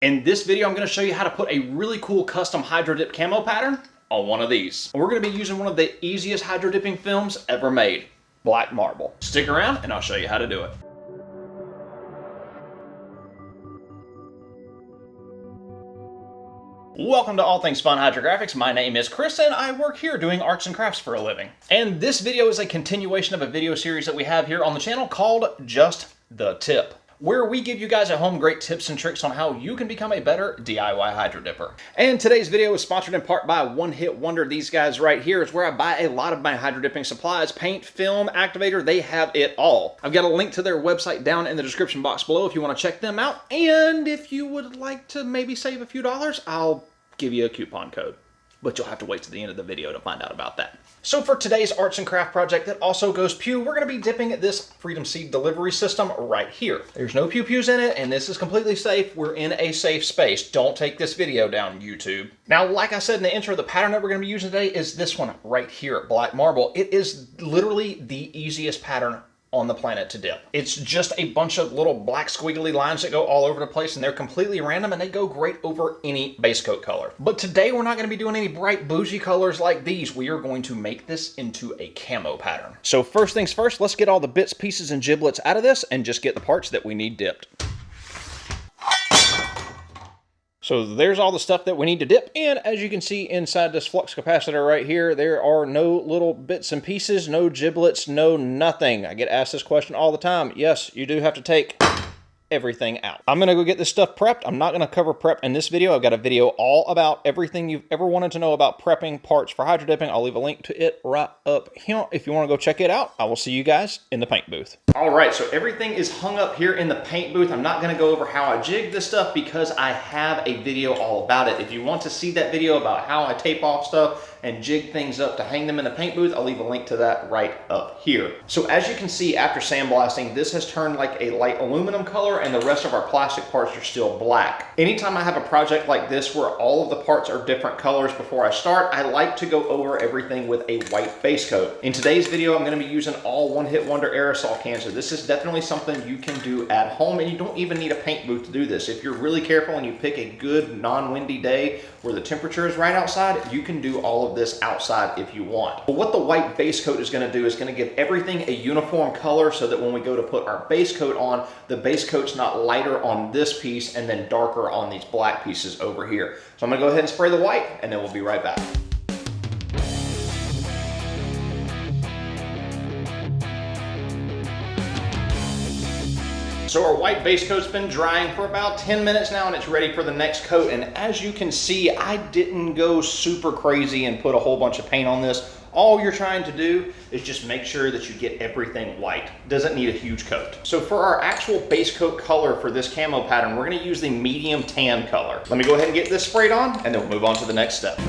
In this video, I'm going to show you how to put a really cool custom Hydro Dip Camo pattern on one of these. We're going to be using one of the easiest hydro dipping films ever made, black marble. Stick around and I'll show you how to do it. Welcome to All Things Fun Hydrographics. My name is Chris and I work here doing arts and crafts for a living. And this video is a continuation of a video series that we have here on the channel called Just the Tip, where we give you guys at home great tips and tricks on how you can become a better DIY hydro dipper. And today's video is sponsored in part by One Hit Wonder. These guys right here is where I buy a lot of my hydro dipping supplies, paint, film, activator, they have it all. I've got a link to their website down in the description box below if you want to check them out. And if you would like to maybe save a few dollars, I'll give you a coupon code. But you'll have to wait to the end of the video to find out about that. So for today's arts and craft project that also goes pew, we're going to be dipping this Freedom Seed delivery system right here. There's no pew-pews in it, and this is completely safe. We're in a safe space. Don't take this video down, YouTube. Now, like I said in the intro, the pattern that we're going to be using today is this one right here, black marble. It is literally the easiest pattern on the planet to dip. It's just a bunch of little black squiggly lines that go all over the place, and they're completely random, and they go great over any base coat color. But today we're not going to be doing any bright bougie colors like these. We are going to make this into a camo pattern. So first things first, let's get all the bits, pieces, and giblets out of this and just get the parts that we need dipped. So there's all the stuff that we need to dip, and as you can see inside this flux capacitor right here, there are no little bits and pieces, no giblets, no nothing. I get asked this question all the time. Yes, you do have to take everything out. I'm gonna go get this stuff prepped. I'm not gonna cover prep in this video. I've got a video all about everything you've ever wanted to know about prepping parts for hydro dipping. I'll leave a link to it right up here if you want to go check it out. I will see you guys in the paint booth. All right, so everything is hung up here in the paint booth. I'm not gonna go over how I jig this stuff because I have a video all about it. If you want to see that video about how I tape off stuff and jig things up to hang them in the paint booth, I'll leave a link to that right up here. So as you can see, after sandblasting, this has turned like a light aluminum color and the rest of our plastic parts are still black. Anytime I have a project like this where all of the parts are different colors before I start, I like to go over everything with a white base coat. In today's video, I'm gonna be using all One Hit Wonder aerosol cans. So this is definitely something you can do at home, and you don't even need a paint booth to do this. If you're really careful and you pick a good non-windy day where the temperature is right outside, you can do all of this outside if you want. But what the white base coat is gonna do is gonna give everything a uniform color so that when we go to put our base coat on, the base coat's not lighter on this piece and then darker on these black pieces over here. So I'm gonna go ahead and spray the white and then we'll be right back. So our white base coat's been drying for about 10 minutes now and it's ready for the next coat. And as you can see, I didn't go super crazy and put a whole bunch of paint on this. All you're trying to do is just make sure that you get everything white. Doesn't need a huge coat. So for our actual base coat color for this camo pattern, we're gonna use the medium tan color. Let me go ahead and get this sprayed on and then we'll move on to the next step.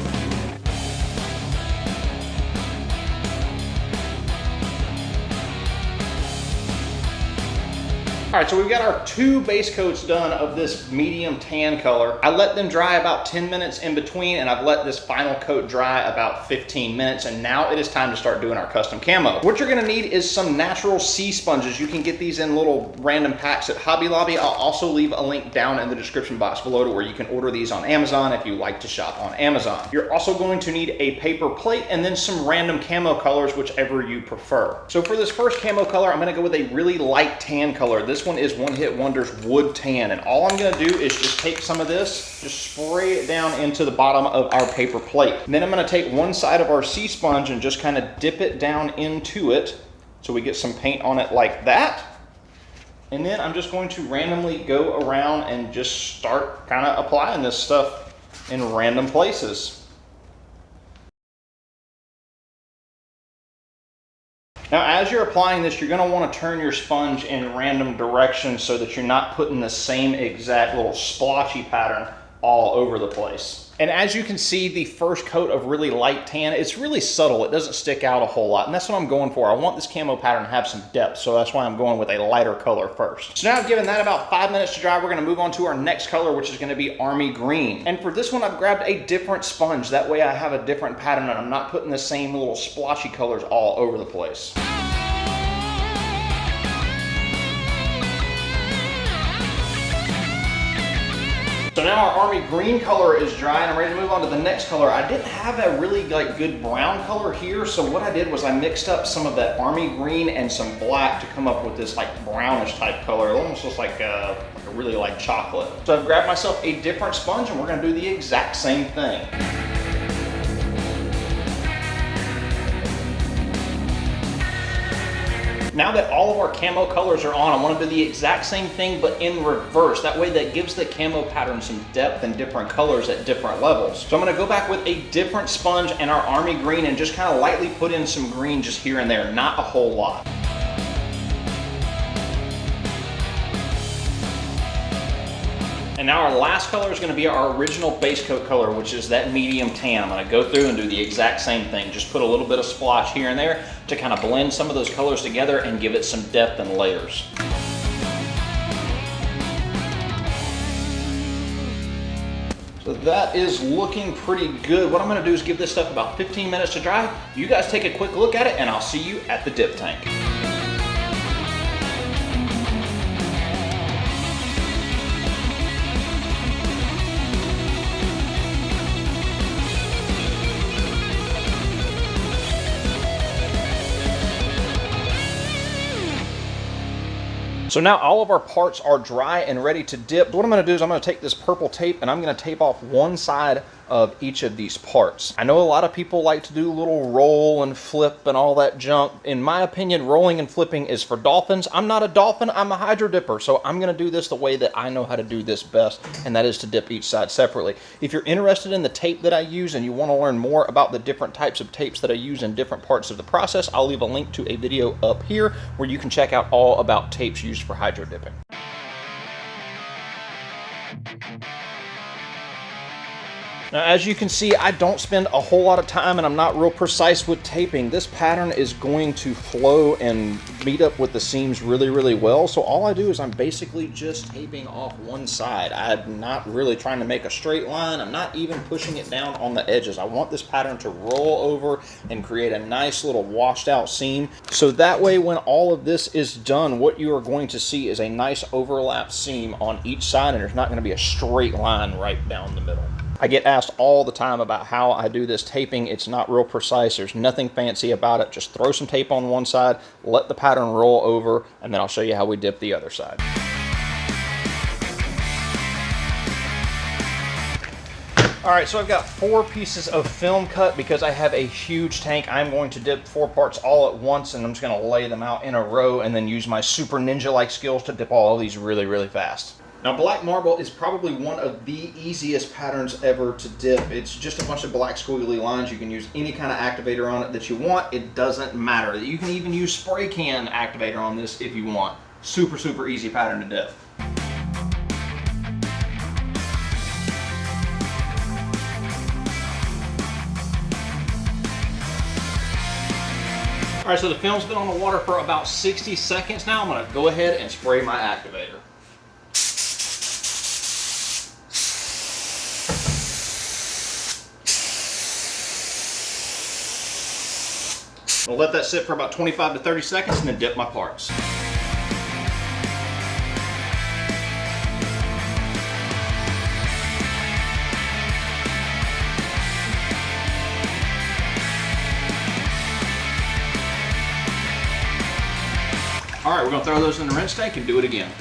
All right, so we've got our two base coats done of this medium tan color. I let them dry about 10 minutes in between, and I've let this final coat dry about 15 minutes, and now it is time to start doing our custom camo. What you're gonna need is some natural sea sponges. You can get these in little random packs at Hobby Lobby. I'll also leave a link down in the description box below to where you can order these on Amazon if you like to shop on Amazon. You're also going to need a paper plate and then some random camo colors, whichever you prefer. So for this first camo color, I'm gonna go with a really light tan color. This one is One Hit Wonder's Wood Tan, and all I'm gonna do is just take some of this, just spray it down into the bottom of our paper plate. And then I'm gonna take one side of our sea sponge and just kind of dip it down into it so we get some paint on it like that. And then I'm just going to randomly go around and just start kind of applying this stuff in random places. Now, as you're applying this, you're gonna wanna turn your sponge in random directions so that you're not putting the same exact little splotchy pattern all over the place. And as you can see, the first coat of really light tan, it's really subtle. It doesn't stick out a whole lot, and that's what I'm going for. I want this camo pattern to have some depth, so that's why I'm going with a lighter color first. So now I've given that about 5 minutes to dry. We're gonna move on to our next color, which is gonna be Army Green. And for this one, I've grabbed a different sponge. That way I have a different pattern, and I'm not putting the same little splotchy colors all over the place. So now our army green color is dry and I'm ready to move on to the next color. I didn't have a really good brown color here, so what I did was I mixed up some of that army green and some black to come up with this brownish type color. It almost looks like a really light chocolate. So I've grabbed myself a different sponge and we're gonna do the exact same thing. Now that all of our camo colors are on, I want to do the exact same thing but in reverse. That way that gives the camo pattern some depth and different colors at different levels. So I'm going to go back with a different sponge and our army green and just kind of lightly put in some green just here and there, not a whole lot. And now our last color is going to be our original base coat color, which is that medium tan. I'm going to go through and do the exact same thing. Just put a little bit of splotch here and there to kind of blend some of those colors together and give it some depth and layers. So that is looking pretty good. What I'm going to do is give this stuff about 15 minutes to dry. You guys take a quick look at it and I'll see you at the dip tank. So now all of our parts are dry and ready to dip. What I'm going to do is I'm going to take this purple tape and I'm going to tape off one side of each of these parts. I know a lot of people like to do a little roll and flip and all that junk. In my opinion, rolling and flipping is for dolphins. I'm not a dolphin, I'm a hydro dipper, so I'm going to do this the way that I know how to do this best, and that is to dip each side separately. If you're interested in the tape that I use and you want to learn more about the different types of tapes that I use in different parts of the process, I'll leave a link to a video up here where you can check out all about tapes used for hydro dipping. Now, as you can see, I don't spend a whole lot of time and I'm not real precise with taping. This pattern is going to flow and meet up with the seams really, really well. So all I do is I'm basically just taping off one side. I'm not really trying to make a straight line. I'm not even pushing it down on the edges. I want this pattern to roll over and create a nice little washed out seam. So that way, when all of this is done, what you are going to see is a nice overlap seam on each side, and there's not going to be a straight line right down the middle. I get asked all the time about how I do this taping. It's not real precise. There's nothing fancy about it. Just throw some tape on one side, let the pattern roll over, and then I'll show you how we dip the other side. All right, so I've got 4 pieces of film cut because I have a huge tank. I'm going to dip 4 parts all at once, and I'm just gonna lay them out in a row and then use my super ninja-like skills to dip all of these really, really fast. Now, black marble is probably one of the easiest patterns ever to dip. It's just a bunch of black squiggly lines. You can use any kind of activator on it that you want. It doesn't matter. You can even use spray can activator on this if you want. Super, super easy pattern to dip. All right, so the film's been on the water for about 60 seconds now. I'm gonna go ahead and spray my activator. I'll let that sit for about 25 to 30 seconds and then dip my parts. All right, we're gonna throw those in the rinse tank and do it again.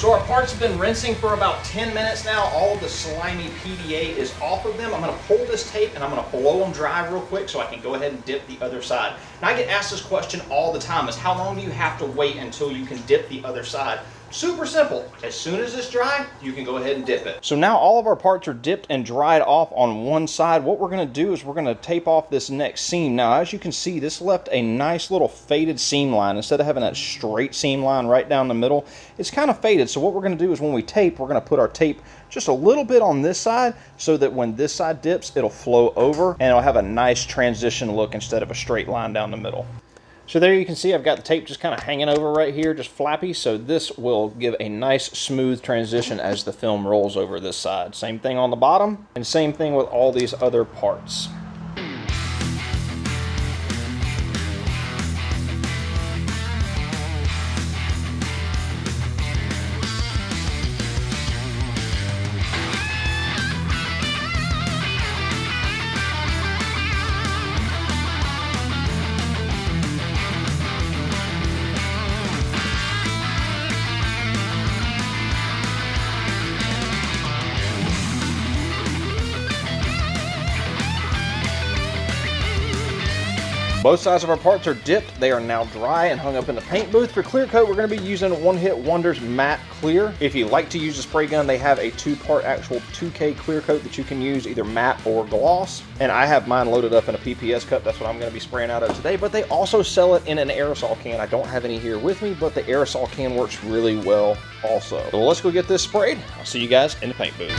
So our parts have been rinsing for about 10 minutes now. All of the slimy PDA is off of them. I'm gonna pull this tape and I'm gonna blow them dry real quick so I can go ahead and dip the other side. Now I get asked this question all the time, is how long do you have to wait until you can dip the other side? Super simple. As soon as it's dry, you can go ahead and dip it. So now all of our parts are dipped and dried off on one side. What we're gonna do is we're gonna tape off this next seam. Now, as you can see, this left a nice little faded seam line. Instead of having that straight seam line right down the middle, it's kind of faded. So what we're gonna do is when we tape, we're gonna put our tape just a little bit on this side so that when this side dips, it'll flow over and it'll have a nice transition look instead of a straight line down the middle. So there you can see I've got the tape just kind of hanging over right here, just flappy, so this will give a nice smooth transition as the film rolls over this side. Same thing on the bottom, and same thing with all these other parts. Both sides of our parts are dipped. They are now dry and hung up in the paint booth. For clear coat, we're going to be using One Hit Wonder's Matte Clear. If you like to use a spray gun, they have a 2-part actual 2K clear coat that you can use either matte or gloss. And I have mine loaded up in a PPS cup. That's what I'm going to be spraying out of today. But they also sell it in an aerosol can. I don't have any here with me, but the aerosol can works really well also. So let's go get this sprayed. I'll see you guys in the paint booth.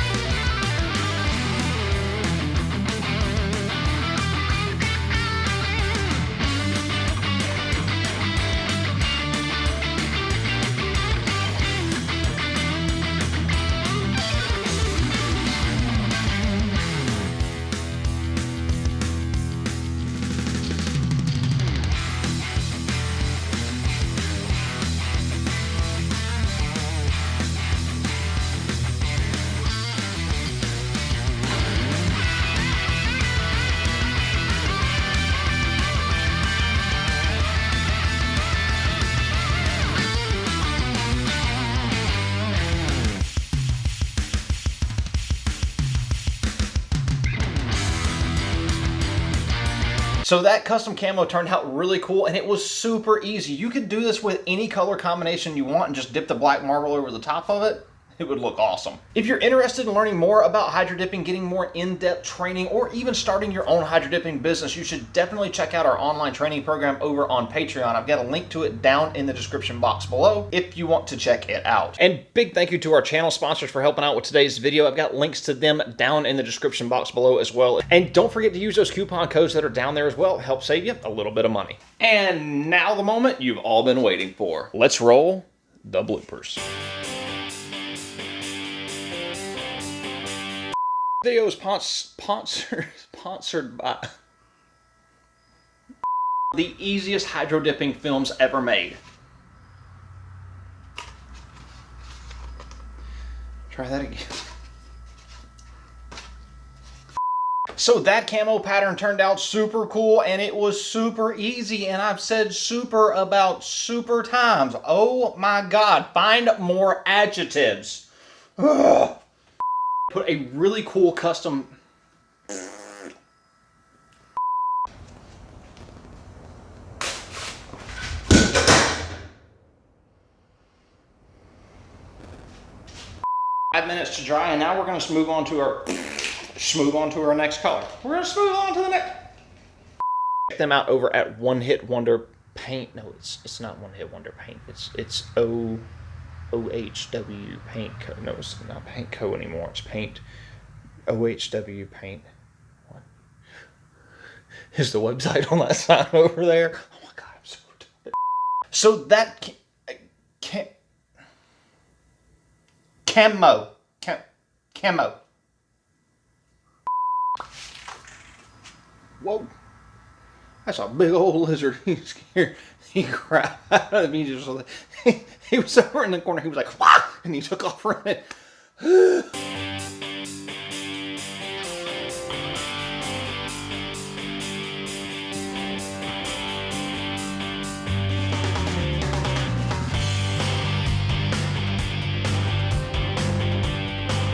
So that custom camo turned out really cool, and it was super easy. You could do this with any color combination you want and just dip the black marble over the top of it. It would look awesome. If you're interested in learning more about hydro dipping, getting more in-depth training, or even starting your own hydro dipping business, you should definitely check out our online training program over on Patreon. I've got a link to it down in the description box below if you want to check it out. And big thank you to our channel sponsors for helping out with today's video. I've got links to them down in the description box below as well. And don't forget to use those coupon codes that are down there as well. Help save you a little bit of money. And now the moment you've all been waiting for. Let's roll the bloopers. Video is sponsored by the easiest hydro dipping films ever made. Try that again. So that camo pattern turned out super cool, and it was super easy, and I've said super about super times. Oh my God, find more adjectives. Ugh. Put a really cool custom... minutes to dry, and now we're going to smooth on to our next color. We're going to smooth on to the next. Check them out over at One Hit Wonder Paint. No, it's not One Hit Wonder Paint. It's OHW Paint Co. No, it's not Paint Co. anymore. It's Paint OHW Paint. What is the website on that sign over there? Oh my God, I'm so tired. So that camo. Whoa. That's a big old lizard. He scared. He grabbed out of me. He was over in the corner. He was like, "Wah!" And he took off running.